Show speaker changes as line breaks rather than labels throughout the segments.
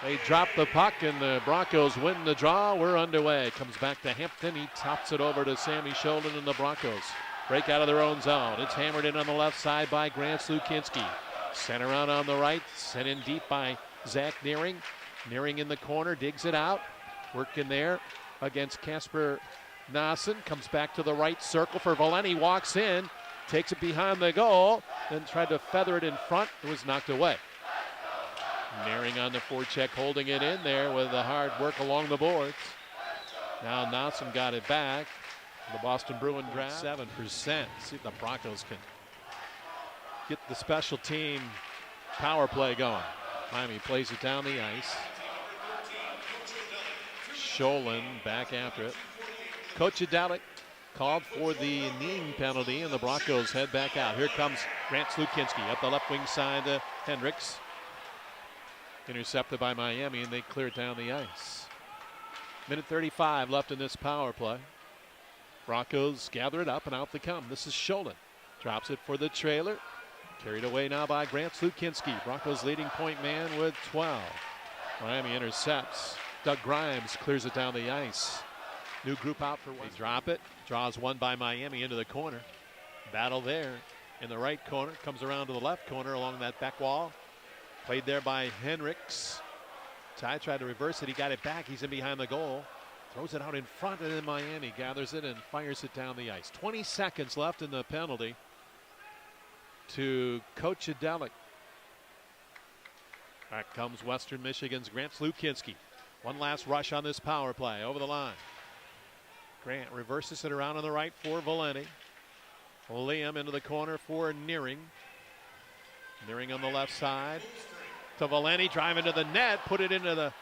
They drop the puck, and the Broncos win the draw. We're underway. Comes back to Hampton. He tops it over to Sammy Sholden, and the Broncos break out of their own zone. It's hammered in on the left side by Grant Slukinski. Sent around on the right. Sent in deep by Zach Nehring. Nehring in the corner, digs it out. Working there against Kasper Nassen. Comes back to the right circle for Valeni. Walks in. Takes it behind the goal. Then tried to feather it in front. It was knocked away. Nehring on the forecheck, holding it in there with the hard work along the boards. Now Nassen got it back. The Boston Bruin draft 7%. See if the Broncos can get the special team power play going. Miami plays it down the ice. Sholin back after it. Coach Adelic called for the kneeing penalty, and the Broncos head back out. Here comes Grant Slukinski up the left wing side to Hendricks. Intercepted by Miami, and they clear it down the ice. Minute 35 left in this power play. Broncos gather it up, and out they come. This is Sholin. Drops it for the trailer. Carried away now by Grant Slukinski. Broncos leading point man with 12. Miami intercepts. Doug Grimes clears it down the ice. New group out for one. They drop it. Draws one by Miami into the corner. Battle there in the right corner. Comes around to the left corner along that back wall. Played there by Hendricks. Ty tried to reverse it. He got it back. He's in behind the goal. Throws it out in front, and then Miami gathers it and fires it down the ice. 20 seconds left in the penalty to Coach Adelic. Back comes Western Michigan's Grant Slukinski. One last rush on this power play. Over the line. Grant reverses it around on the right for Valeni. Liam into the corner for Nehring. Nehring on the left side to Valeni, driving to the net, put it into the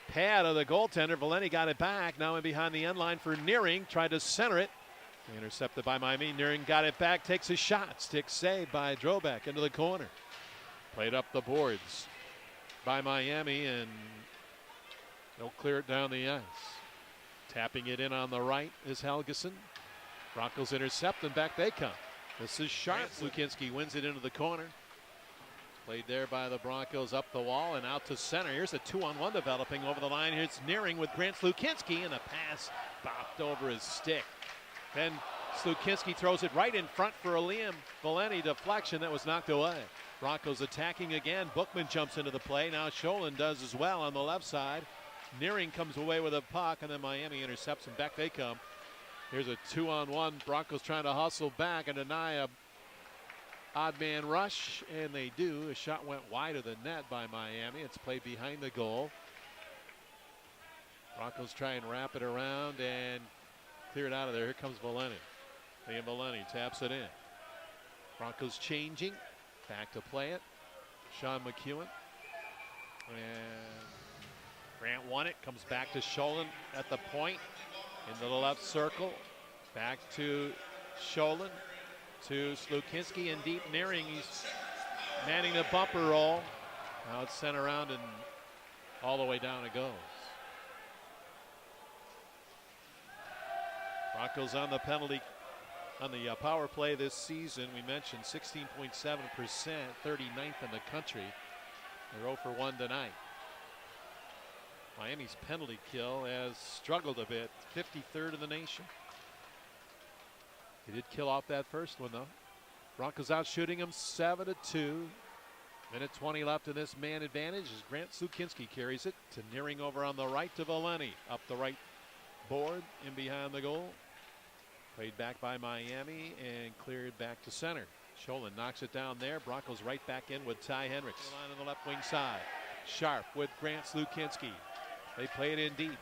pad of the goaltender. Valeni got it back, now in behind the end line for Nehring, tried to center it. Intercepted by Miami. Nehring got it back, takes a shot. Stick saved by Drobeck into the corner. Played up the boards by Miami, and they'll clear it down the ice. Tapping it in on the right is Helgeson. Broncos intercept, and back they come. This is sharp. Slukinski wins it into the corner. Played there by the Broncos up the wall and out to center. Here's a 2-on-1 developing over the line. Here's Nehring with Grant Slukinski, and the pass bopped over his stick. Then Slukinski throws it right in front for a Liam Valeni deflection that was knocked away. Broncos attacking again. Bookman jumps into the play. Now Sholin does as well on the left side. Nehring comes away with a puck, and then Miami intercepts, and back they come. Here's a 2-on-1. Broncos trying to hustle back and deny a odd man rush, and they do. A shot went wide of the net by Miami. It's played behind the goal. Broncos try and wrap it around and clear it out of there. Here comes Valeni. Liam Valeni taps it in. Broncos changing. Back to play it. Sean McEwen. And Grant won it. Comes back to Sholin at the point. Into the left circle. Back to Sholin. To Slukinski and deep Nehring. He's manning the bumper roll. Now it's sent around and all the way down it goes. Broncos on the penalty, on the power play this season. We mentioned 16.7%, 39th in the country. They're 0 for 1 tonight. Miami's penalty kill has struggled a bit, 53rd in the nation. He did kill off that first one, though. Broncos out shooting him 7-2. Minute 20 left in this man advantage as Grant Slukinski carries it to Nehring over on the right to Valeni. Up the right board, in behind the goal. Played back by Miami and cleared back to center. Sholin knocks it down there. Broncos right back in with Ty Hendricks. Line on the left wing side. Sharp with Grant Slukinski. They play it in deep.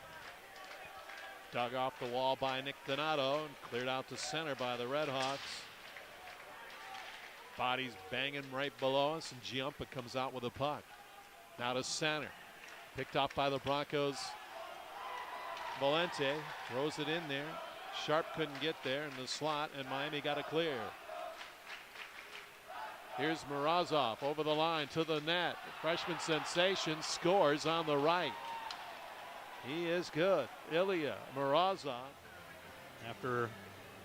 Dug off the wall by Nick Donato and cleared out to center by the Redhawks. Bodies banging right below us, and Giampa comes out with a puck. Now to center. Picked off by the Broncos. Valente throws it in there. Sharp couldn't get there in the slot, and Miami got it clear. Here's Morozov over the line to the net. The freshman sensation scores on the right. He is good. Ilya Morozov.
After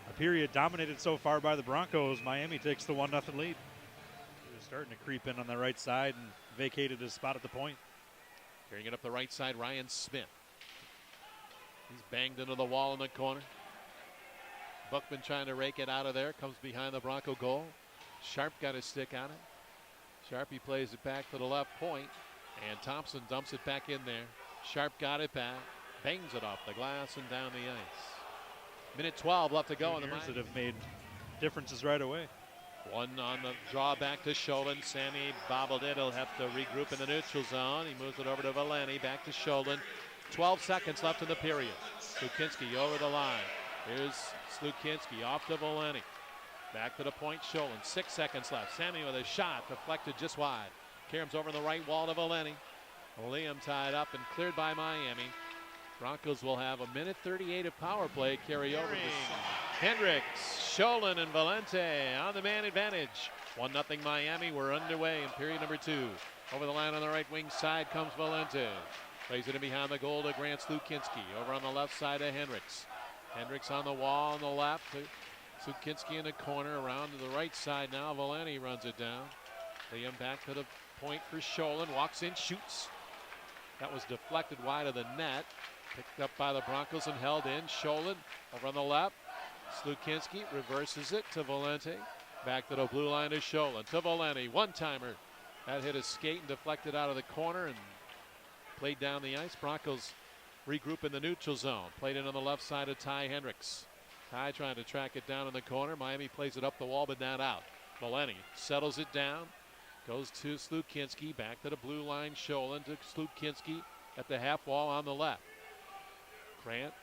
a period dominated so far by the Broncos, Miami takes the 1-0 lead. He was starting to creep in on the right side and vacated his spot at the point.
Carrying it up the right side, Ryan Smith. He's banged into the wall in the corner. Bookman trying to rake it out of there. Comes behind the Bronco goal. Sharp got his stick on it. Sharpie plays it back to the left point. And Thompson dumps it back in there. Sharp got it back. Bangs it off the glass and down the ice. Minute 12 left to go in the
that have made differences right away.
One on the draw back to Sholin. Sammy bobbled it. He'll have to regroup in the neutral zone. He moves it over to Valenti. Back to Sholin. 12 seconds left in the period. Slukinski over the line. Here's Slukinski off to Valenti. Back to the point, Sholin. 6 seconds left. Sammy with a shot deflected just wide. Karam's over the right wall to Valenti. Liam tied up and cleared by Miami. Broncos will have a minute 38 of power play carry over. Hendricks, Sholin, and Valenti on the man advantage. 1-0 Miami. We're underway in period number 2. Over the line on the right wing side comes Valenti. Plays it in behind the goal to Grant Slukinski. Over on the left side to Hendricks. Hendricks on the wall on the left. Slukinski in the corner. Around to the right side now. Valenti runs it down. Liam back to the point for Sholin. Walks in, shoots. That was deflected wide of the net. Picked up by the Broncos and held in. Sholin over on the left. Slukinski reverses it to Valenti. Back to the blue line to Sholin. To Valenti. One-timer. That hit his skate and deflected out of the corner and played down the ice. Broncos regroup in the neutral zone. Played in on the left side of Ty Hendricks. Ty trying to track it down in the corner. Miami plays it up the wall but not out. Valenti settles it down. Goes to Slukinski. Back to the blue line. Sholin to Slukinski at the half wall on the left. Grant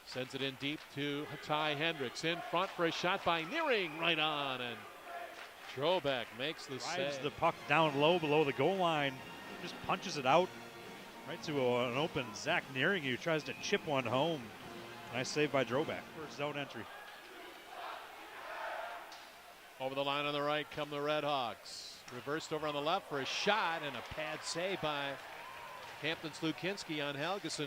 sends it in deep to Ty Hendricks. In front for a shot by Nehring. Right on. And Trobeck makes the save.
Drives the puck down low below the goal line. Just punches it out right to an open Zach Nehring, who tries to chip one home. Nice save by Trobeck for zone entry.
Over the line on the right come the Redhawks. Reversed over on the left for a shot and a pad save by Hampton Slukinski on Helgeson.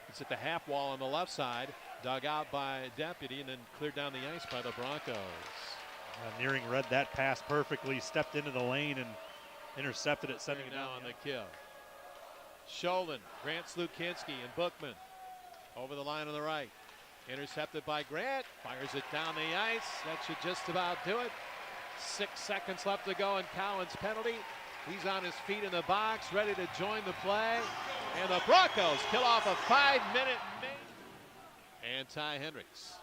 It's at the half wall on the left side. Dug out by Deputy and then cleared down the ice by the Broncos.
Nehring read that pass perfectly, stepped into the lane and intercepted it, sending it
now
down
on the kill. Sholin, Grant Slukinski, and Bookman over the line on the right. Intercepted by Grant, fires it down the ice. That should just about do it. 6 seconds left to go in Cowan's penalty. He's on his feet in the box, ready to join the play. And the Broncos kill off a 5-minute main. And Ty Hendricks.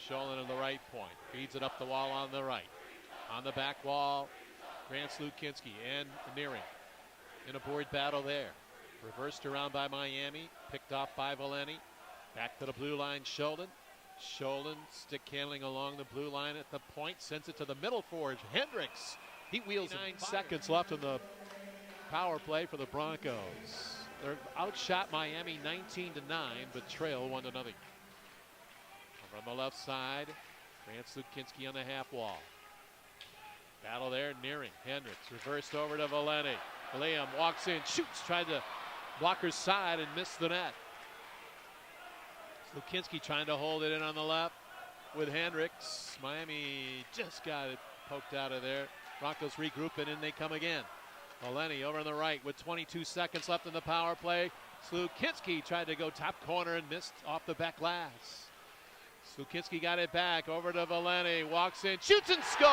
Sholin on the right point. Feeds it up the wall on the right. On the back wall, Grant Slukinski and Nehring. In a board battle there. Reversed around by Miami. Picked off by Valenti. Back to the blue line, Sholin. Sholin stick handling along the blue line at the point. Sends it to the middle forward. Hendricks. He wheels 9 seconds left in the power play for the Broncos. They're outshot Miami 19-9, but trail 1-0. Over on the left side, Grant Slukinski on the half wall. Battle there, Nehring, Hendricks, reversed over to Valenti. Liam walks in, shoots, tried to block her side and missed the net. Slukinski trying to hold it in on the left with Hendricks. Miami just got it poked out of there. Broncos regroup and in they come again. Valenti over on the right with 22 seconds left in the power play. Slukinski tried to go top corner and missed off the back glass. Slukinski got it back over to Valenti. Walks in, shoots and scores!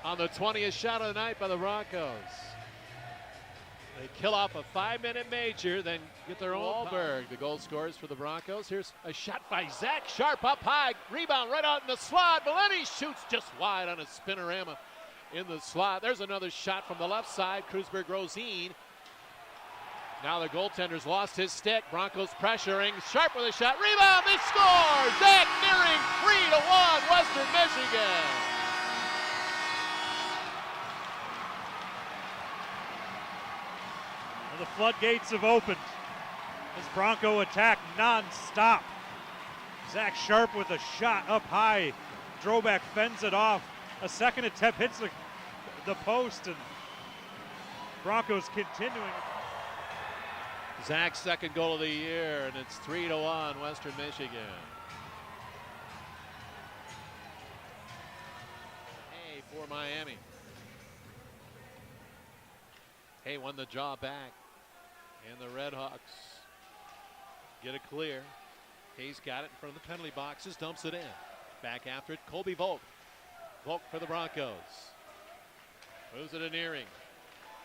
On the 20th shot of the night by the Broncos. They kill off a 5-minute major, then get their own. Wahlberg, the goal scorers for the Broncos. Here's a shot by Zach Sharp up high. Rebound right out in the slot. Valenti shoots just wide on a spinorama in the slot. There's another shot from the left side. Krusberg-Rosine. Now the goaltender's lost his stick. Broncos pressuring. Sharp with a shot. Rebound. They score. Zach Nehring 3-1 Western Michigan.
The floodgates have opened. This Bronco attack non-stop. Zach Sharp with a shot up high. Trobeck fends it off. A second attempt hits the post, and Broncos continuing.
Zach's second goal of the year, and it's 3-1 Western Michigan. Hey, for for Miami. Hay won the draw back, and the Redhawks get it clear. Hayes got it in front of the penalty boxes, dumps it in. Back after it, Colby Volk. Volk for the Broncos. Moves it to Nehring.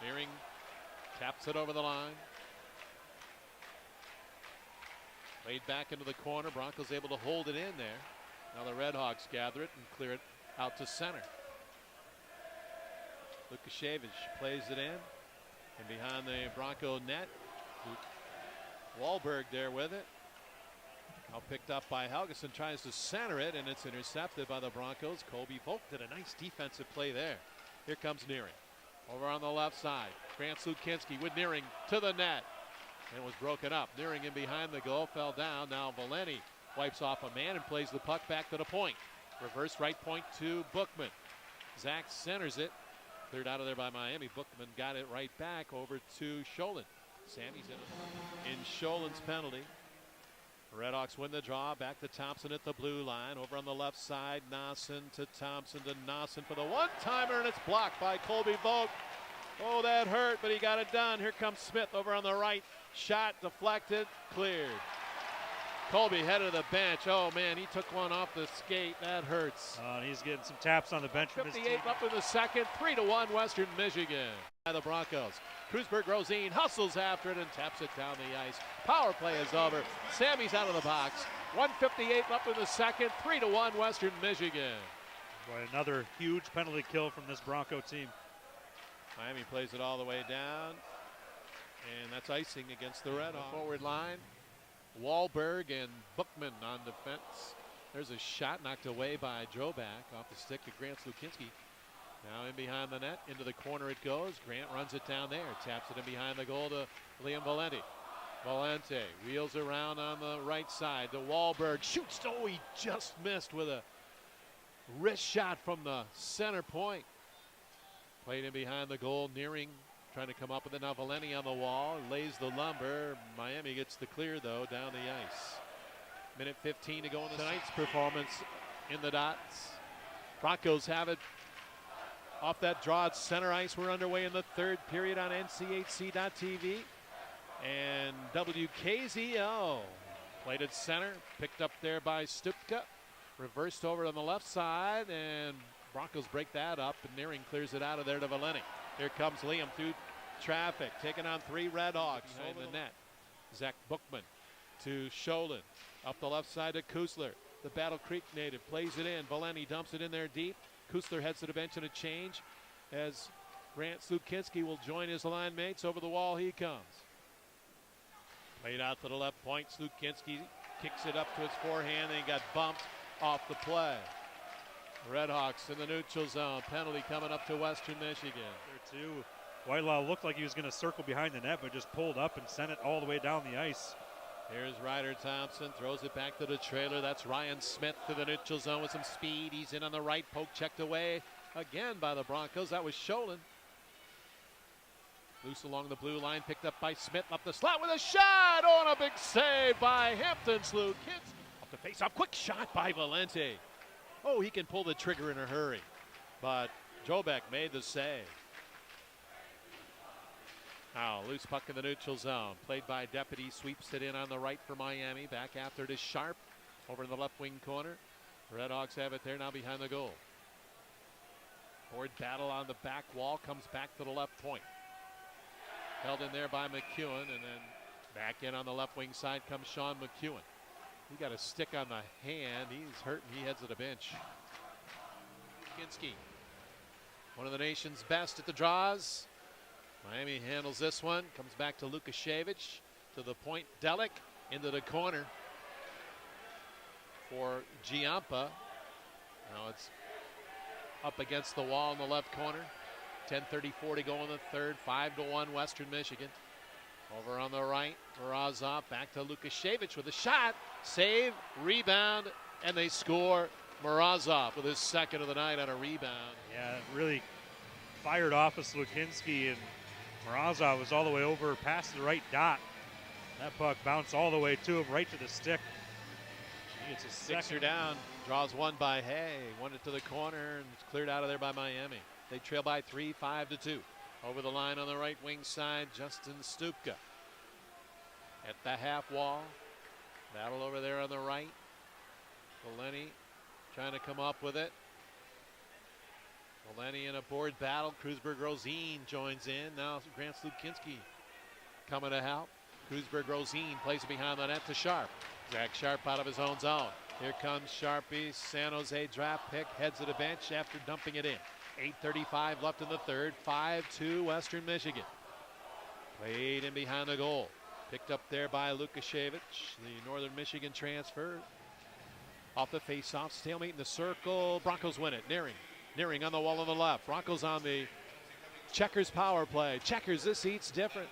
Nehring taps it over the line. Laid back into the corner. Broncos able to hold it in there. Now the Redhawks gather it and clear it out to center. Lukashevich plays it in. And behind the Bronco net, Wahlberg there with it. Now picked up by Helgeson, tries to center it, and it's intercepted by the Broncos. Colby Volk did a nice defensive play there. Here comes Nehring. Over on the left side, Grant Slukinski with Nehring to the net. And it was broken up. Nehring in behind the goal, fell down. Now Valenti wipes off a man and plays the puck back to the point. Reverse right point to Bookman. Zach centers it. Cleared out of there by Miami. Bookman got it right back over to Sholin. Sammy's in Sholin's penalty. Redhawks win the draw. Back to Thompson at the blue line. Over on the left side, Nassen to Thompson to Nassen for the one-timer, and it's blocked by Colby Volk. Oh, that hurt, but he got it done. Here comes Smith over on the right. Shot deflected, cleared. Colby headed to the bench. Oh, man, he took one off the skate. That hurts.
And he's getting some taps on the bench from his team.
58 up in the second. 3-1 Western Michigan. By the Broncos. Kreuzberg-Rosine hustles after it and taps it down the ice. Power play is over. Sammy's out of the box. 1:58 up in the second. 3-1 Western Michigan.
Boy, another huge penalty kill from this Bronco team.
Miami plays it all the way down. And that's icing against the Redhawks. Forward line. Wahlberg and Bookman on defense. There's a shot knocked away by Droback off the stick of Grant Slukinski. Now in behind the net, into the corner it goes. Grant runs it down there, taps it in behind the goal to Liam Valenti. Valenti wheels around on the right side to Wahlberg. Shoots, oh, he just missed with a wrist shot from the center point. Played in behind the goal, Nehring trying to come up with it. Now Valenti on the wall, lays the lumber. Miami gets the clear though, down the ice. Minute 15 to go in tonight's performance in the dots. Broncos have it off that draw at center ice. We're underway in the third period on NCHC.TV. And WKZO played at center, picked up there by Stupka. Reversed over on the left side, and Broncos break that up, and Nehring clears it out of there to Valenti. Here comes Liam through traffic, taking on three Redhawks behind the net. Zach Bookman to Sholin. Up the left side to Kusler. The Battle Creek native plays it in. Valenti dumps it in there deep. Kusler heads to the bench in a change as Grant Slukinski will join his line mates. Over the wall he comes. Played out to the left point. Slukinski kicks it up to his forehand, and he got bumped off the play. Redhawks in the neutral zone. Penalty coming up to Western Michigan.
There too. Whitelaw looked like he was going to circle behind the net, but just pulled up and sent it all the way down the ice.
Here's Ryder Thompson, throws it back to the trailer. That's Ryan Smith to the neutral zone with some speed. He's in on the right, poke checked away again by the Broncos. That was Sholin. Loose along the blue line, picked up by Smith, up the slot with a shot. Oh, and a big save by Hampton Slukinski. Off the face-off, quick shot by Valenti. Oh, he can pull the trigger in a hurry. But Droback made the save. Now, loose puck in the neutral zone. Played by Deputy, sweeps it in on the right for Miami. Back after it is Sharp over in the left wing corner. Redhawks have it there now behind the goal. Board battle on the back wall, comes back to the left point. Held in there by McEwen, and then back in on the left wing side comes Sean McEwen. He got a stick on the hand. He's hurt and he heads to the bench. Kinski, one of the nation's best at the draws. Miami handles this one. Comes back to Lukashevich. To the point, Delic into the corner for Giampa. Now it's up against the wall in the left corner. 10:34 to go in the third. 5-1 Western Michigan. Over on the right, Morozov back to Lukashevich with a shot. Save, rebound, and they score. Morozov with his second of the night on a rebound.
Yeah, really fired off of Slukinski, and Morozov was all the way over past the right dot. That puck bounced all the way to him, right to the stick. He gets a
Sixer
second.
down, draws one by Hay, won it to the corner, and it's cleared out of there by Miami. They trail by 3, 5-2. Over the line on the right wing side, Justin Stupka. At the half wall, battle over there on the right. Valeni trying to come up with it. Valeni in a board battle. Kreuzberg-Rosine joins in. Now Grant Slupkinski coming to help. Kreuzberg-Rosine plays it behind the net to Sharp. Zach Sharp out of his own zone. Here comes Sharpie. San Jose draft pick heads to the bench after dumping it in. 8:35 left in the third. 5-2 Western Michigan. Played in behind the goal. Picked up there by Lukashevich, the Northern Michigan transfer. Off the faceoff, stalemate in the circle. Broncos win it. Nehring on the wall on the left. Broncos on the Checkers power play. Checkers, this heat's different.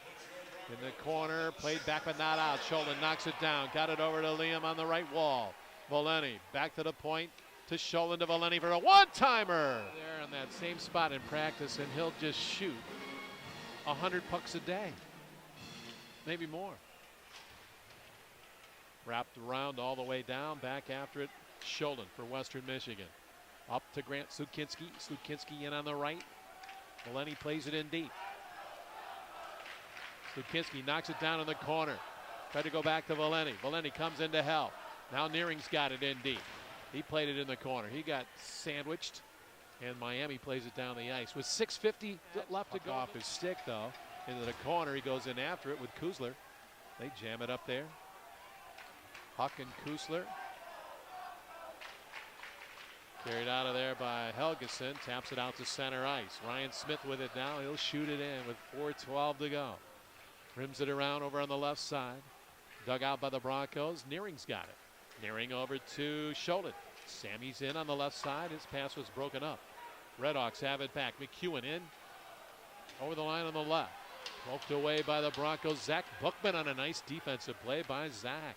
In the corner, played back but not out. Scholden knocks it down. Got it over to Liam on the right wall. Valeni back to the point to Scholden to Valeni for a one-timer. There on that same spot in practice, and he'll just shoot 100 pucks a day. Maybe more. Wrapped around all the way down. Back after it. Scholden for Western Michigan. Up to Grant Slupkinski. Slupkinski in on the right. Valeni plays it in deep. Slupkinski knocks it down in the corner. Tried to go back to Valeni. Valeni comes in to help. Now Nehring's got it in deep. He played it in the corner. He got sandwiched, and Miami plays it down the ice. With 6:50 left to go. Off his stick, though. Into the corner. He goes in after it with Kuzler. They jam it up there. Huck and Kuzler. Carried out of there by Helgeson. Taps it out to center ice. Ryan Smith with it now. He'll shoot it in with 4:12 to go. Rims it around over on the left side. Dug out by the Broncos. Nehring's got it. Nehring over to Scholden. Sammy's in on the left side. His pass was broken up. Redhawks have it back. McEwen in. Over the line on the left. Poked away by the Broncos. Zach Bookman on a nice defensive play by Zach.